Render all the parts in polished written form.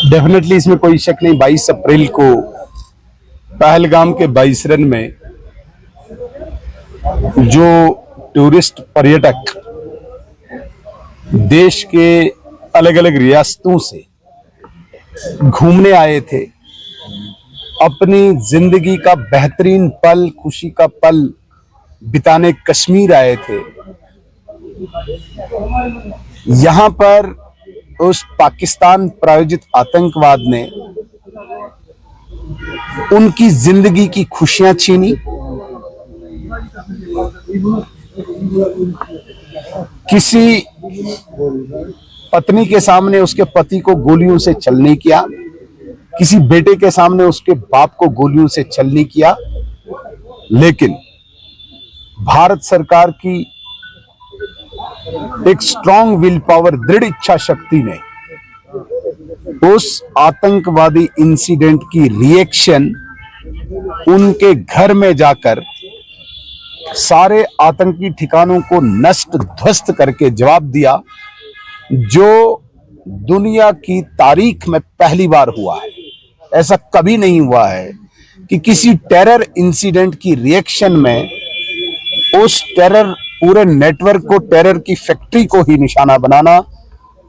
Definitely इसमें कोई शक नहीं। 22 अप्रैल को पहलगाम के 22 रन में जो टूरिस्ट पर्यटक देश के अलग अलग रियासतों से घूमने आए थे, अपनी जिंदगी का बेहतरीन पल, खुशी का पल बिताने कश्मीर आए थे, यहां पर उस पाकिस्तान प्रायोजित आतंकवाद ने उनकी जिंदगी की खुशियां छीनी। किसी पत्नी के सामने उसके पति को गोलियों से छलनी किया, किसी बेटे के सामने उसके बाप को गोलियों से छलनी किया। लेकिन भारत सरकार की एक स्ट्रांग विल पावर, दृढ़ इच्छा शक्ति ने उस आतंकवादी इंसिडेंट की रिएक्शन उनके घर में जाकर सारे आतंकी ठिकानों को नष्ट ध्वस्त करके जवाब दिया, जो दुनिया की तारीख में पहली बार हुआ है। ऐसा कभी नहीं हुआ है कि किसी टेरर इंसिडेंट की रिएक्शन में उस टेरर पूरे नेटवर्क को, टेरर की फैक्ट्री को ही निशाना बनाना,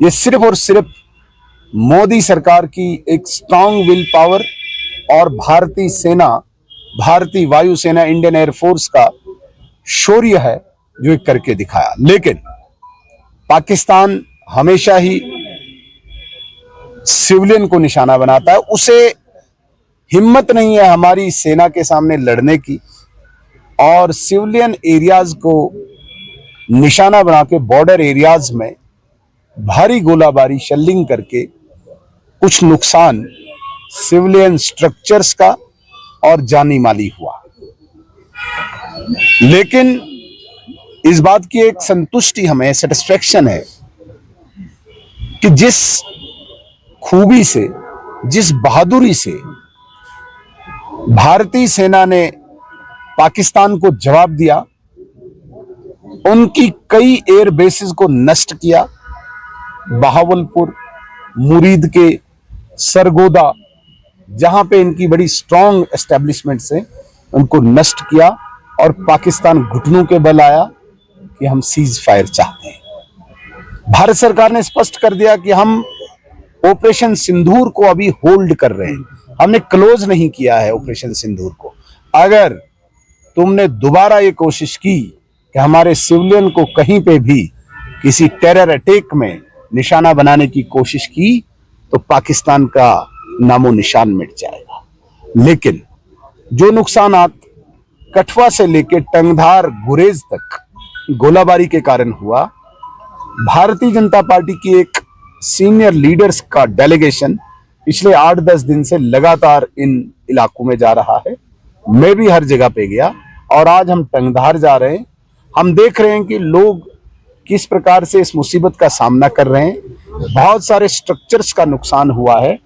ये सिर्फ और सिर्फ मोदी सरकार की एक स्ट्रांग विल पावर और भारतीय सेना, भारतीय वायुसेना, इंडियन एयरफोर्स का शौर्य है जो ये करके दिखाया। लेकिन पाकिस्तान हमेशा ही सिविलियन को निशाना बनाता है। उसे हिम्मत नहीं है हमारी सेना के सामने लड़ने की, और सिविलियन एरियाज को निशाना बना के बॉर्डर एरियाज में भारी गोलाबारी, शेलिंग करके कुछ नुकसान सिविलियन स्ट्रक्चर्स का और जानी माली हुआ। लेकिन इस बात की एक संतुष्टि हमें, सेटिस्फैक्शन है कि जिस खूबी से, जिस बहादुरी से भारतीय सेना ने पाकिस्तान को जवाब दिया, उनकी कई एयर बेसेस को नष्ट किया, बहावलपुर, मुरीद के सरगोदा, जहां पे इनकी बड़ी स्ट्रांग एस्टेब्लिशमेंट्स हैं, उनको नष्ट किया, और पाकिस्तान घुटनों के बल आया कि हम सीज फायर चाहते हैं। भारत सरकार ने स्पष्ट कर दिया कि हम ऑपरेशन सिंदूर को अभी होल्ड कर रहे हैं, हमने क्लोज नहीं किया है ऑपरेशन सिंदूर को। अगर तुमने दोबारा ये कोशिश की कि हमारे सिविलियन को कहीं पे भी किसी टेरर अटैक में निशाना बनाने की कोशिश की, तो पाकिस्तान का नामो निशान मिट जाएगा। लेकिन जो नुकसानात कठुआ से लेकर टंगधार, गुरेज तक गोलाबारी के कारण हुआ, भारतीय जनता पार्टी की एक सीनियर लीडर्स का डेलीगेशन पिछले 8-10 दिन से लगातार इन इलाकों में जा रहा है। मैं भी हर जगह पे गया, और आज हम टंगधार जा रहे हैं। हम देख रहे हैं कि लोग किस प्रकार से इस मुसीबत का सामना कर रहे हैं। बहुत सारे स्ट्रक्चर्स का नुकसान हुआ है,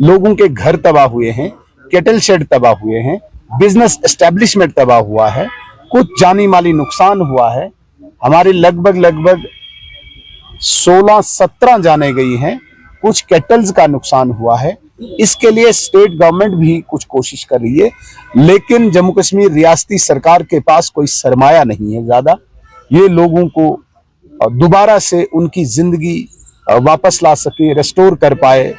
लोगों के घर तबाह हुए हैं, केटल शेड तबाह हुए हैं, बिजनेस एस्टेब्लिशमेंट तबाह हुआ है, कुछ जानी माली नुकसान हुआ है। हमारी लगभग 16-17 जाने गई हैं, कुछ केटल्स का नुकसान हुआ है। इसके लिए स्टेट गवर्नमेंट भी कुछ कोशिश कर रही है, लेकिन जम्मू कश्मीर रियासती सरकार के पास कोई सरमाया नहीं है ज्यादा, ये लोगों को दोबारा से उनकी जिंदगी वापस ला सके, रेस्टोर कर पाए।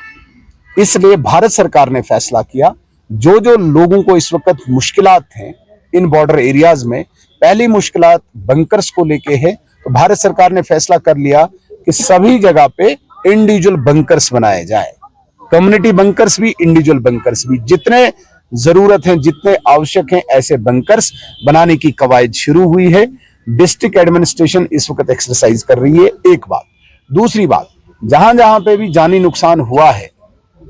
इसलिए भारत सरकार ने फैसला किया, जो जो लोगों को इस वक्त मुश्किलात हैं इन बॉर्डर एरियाज में, पहली मुश्किलात बंकर्स को लेके है, तो भारत सरकार ने फैसला कर लिया कि सभी जगह पे इंडिविजुअल बंकर्स बनाए जाए, कम्युनिटी बंकर्स भी, इंडिविजुअल बंकर्स भी। जितने जरूरत हैं, जितने आवश्यक हैं, ऐसे बंकर्स बनाने की कवायद शुरू हुई है। डिस्ट्रिक्ट एडमिनिस्ट्रेशन इस वक्त एक्सरसाइज कर रही है, एक बात। दूसरी बात, जहां जहां पे भी जानी नुकसान हुआ है,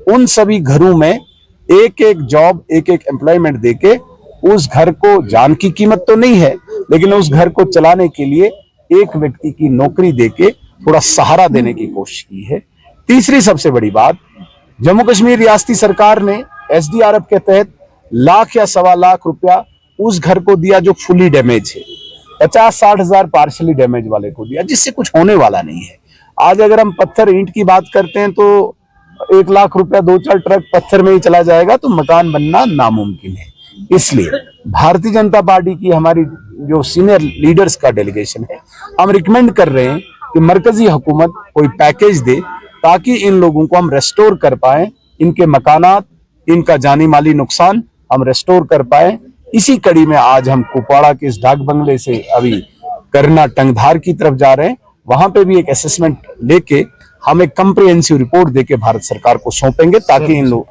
उन सभी घरों में एक एक जॉब, एक एक एम्प्लॉयमेंट देके उस घर को, जान की कीमत तो नहीं है, लेकिन उस घर को चलाने के लिए एक व्यक्ति की नौकरी देके थोड़ा सहारा देने की कोशिश की है। तीसरी सबसे बड़ी बात, जम्मू कश्मीर रियासती सरकार ने एसडीआरएफ के तहत लाख या 1.25 लाख रुपया उस घर को दिया जो फुली डैमेज है। 50-60 हजार पार्शली डैमेज वाले को दिया, जिससे कुछ होने वाला नहीं है। आज अगर हम पत्थर ईंट की बात करते हैं तो 1 लाख रुपया 2-4 ट्रक पत्थर में ही चला जाएगा तो मकान बनना नामुमकिन है। इसलिए भारतीय जनता पार्टी की हमारी जो सीनियर लीडर्स का डेलीगेशन है, हम रिकमेंड कर रहे हैं कि मरकजी हुकूमत कोई पैकेज दे ताकि इन लोगों को हम रेस्टोर कर पाए, इनके मकानात, इनका जानी माली नुकसान हम रेस्टोर कर पाए। इसी कड़ी में आज हम कुपवाड़ा के इस डाक बंगले से अभी करना टंगधार की तरफ जा रहे हैं। वहां पे भी एक असेसमेंट लेके हम एक कंप्रिहेंसिव रिपोर्ट देके भारत सरकार को सौंपेंगे ताकि इन लोग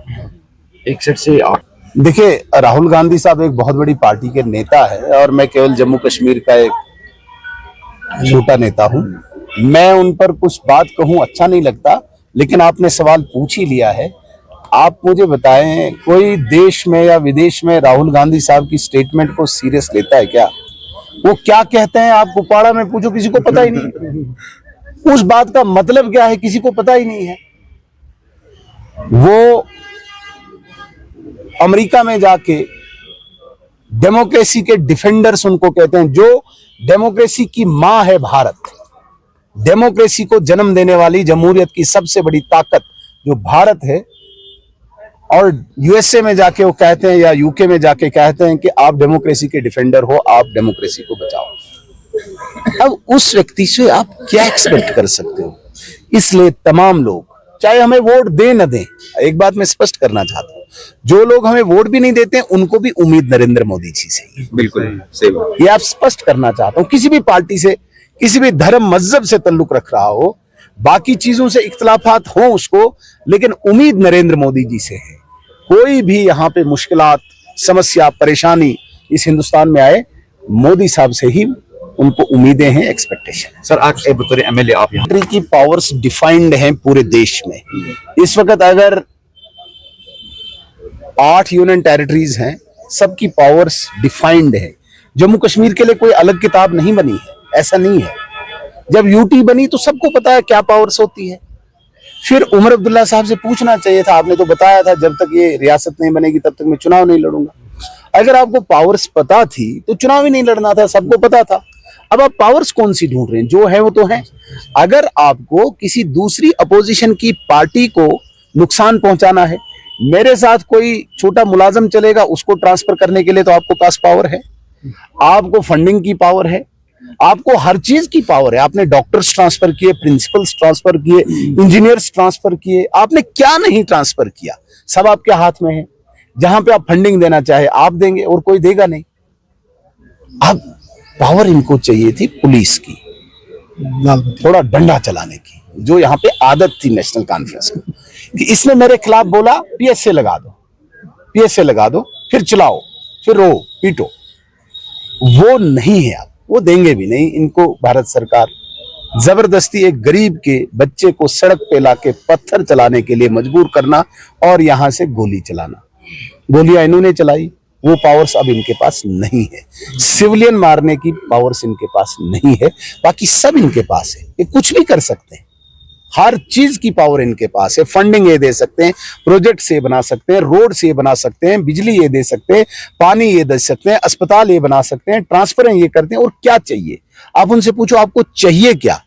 एक सेट से आप देखिए, राहुल गांधी साहब एक बहुत बड़ी पार्टी के नेता है और मैं केवल जम्मू कश्मीर का एक छोटा नेता हूं। मैं उन पर कुछ बात कहूं अच्छा नहीं लगता, लेकिन आपने सवाल पूछ ही लिया है। आप मुझे बताएं, कोई देश में या विदेश में राहुल गांधी साहब की स्टेटमेंट को सीरियस लेता है क्या? वो क्या कहते हैं आप कुपवाड़ा में पूछो, किसी को पता ही नहीं। उस बात का मतलब क्या है किसी को पता ही नहीं है। वो अमेरिका में जाके डेमोक्रेसी के डिफेंडर्स उनको कहते हैं, जो डेमोक्रेसी की मां है भारत, डेमोक्रेसी को जन्म देने वाली जमहूरियत की सबसे बड़ी ताकत जो भारत है, और यूएसए में जाके वो कहते हैं या यूके में जाके कहते हैं कि आप डेमोक्रेसी के डिफेंडर हो, आप डेमोक्रेसी को बचाओ। अब उस व्यक्ति से आप क्या एक्सपेक्ट कर सकते हो? इसलिए तमाम लोग, चाहे हमें वोट दें न दें, एक बात मैं स्पष्ट करना चाहता हूं, जो लोग हमें वोट भी नहीं देते हैं उनको भी उम्मीद नरेंद्र मोदी जी से ही। बिल्कुल सही बात। ये आप स्पष्ट करना चाहता हूं। किसी भी पार्टी से, किसी भी धर्म मजहब से ताल्लुक रख रहा हो, बाकी चीजों से इख्तलाफात हो उसको, लेकिन उम्मीद नरेंद्र मोदी जी से है। कोई भी यहाँ पे मुश्किलात, समस्या, परेशानी इस हिंदुस्तान में आए, मोदी साहब से ही उनको उम्मीदें हैं, एक्सपेक्टेशन है। सर आज बतौर एमएलए आप यहाँ की पावर्स डिफाइंड हैं पूरे देश में। इस वक्त अगर 8 यूनियन टेरिटरीज हैं, सबकी पावर्स डिफाइंड है। जम्मू कश्मीर के लिए कोई अलग किताब नहीं बनी है, ऐसा नहीं है। जब यूटी बनी तो सबको पता है क्या पावर्स होती है। फिर उमर अब्दुल्ला साहब से पूछना चाहिए था, आपने तो बताया था जब तक ये रियासत नहीं बनेगी तब तक मैं चुनाव नहीं लड़ूंगा। अगर आपको पावर्स पता थी तो चुनाव ही नहीं लड़ना था, सबको पता था। अब आप पावर्स कौन सी ढूंढ रहे हैं? जो है वो तो है। अगर आपको किसी दूसरी अपोजिशन की पार्टी को नुकसान पहुंचाना है, मेरे साथ कोई छोटा मुलाजम चलेगा, उसको ट्रांसफर करने के लिए तो आपको पास पावर है, आपको फंडिंग की पावर है, आपको हर चीज की पावर है। आपने डॉक्टर्स ट्रांसफर किए, प्रिंसिपल्स ट्रांसफर किए, इंजीनियर्स ट्रांसफर किए, आपने क्या नहीं ट्रांसफर किया, सब आपके हाथ में है। जहां पे आप फंडिंग देना चाहे आप देंगे और कोई देगा नहीं। अब पावर इनको चाहिए थी पुलिस की, थोड़ा डंडा चलाने की, जो यहाँ पे आदत थी नेशनल कॉन्फ्रेंस में कि इसने मेरे खिलाफ बोला पीएसए लगा दो, पीएसए लगा दो, फिर चलाओ, फिर रो पीटो। वो नहीं है, अब वो देंगे भी नहीं इनको। भारत सरकार जबरदस्ती एक गरीब के बच्चे को सड़क पे लाके पत्थर चलाने के लिए मजबूर करना और यहां से गोली चलाना, गोलियां इन्होंने चलाई, वो पावर्स अब इनके पास नहीं है। सिविलियन मारने की पावर्स इनके पास नहीं है, बाकी सब इनके पास है। ये कुछ भी कर सकते हैं, हर चीज की पावर इनके पास है। फंडिंग ये दे सकते हैं, प्रोजेक्ट से बना सकते हैं, रोड से बना सकते हैं, बिजली ये दे सकते हैं, पानी ये दे सकते हैं, अस्पताल ये बना सकते हैं, ट्रांसफर ये करते हैं। और क्या चाहिए आप उनसे पूछो, आपको चाहिए क्या?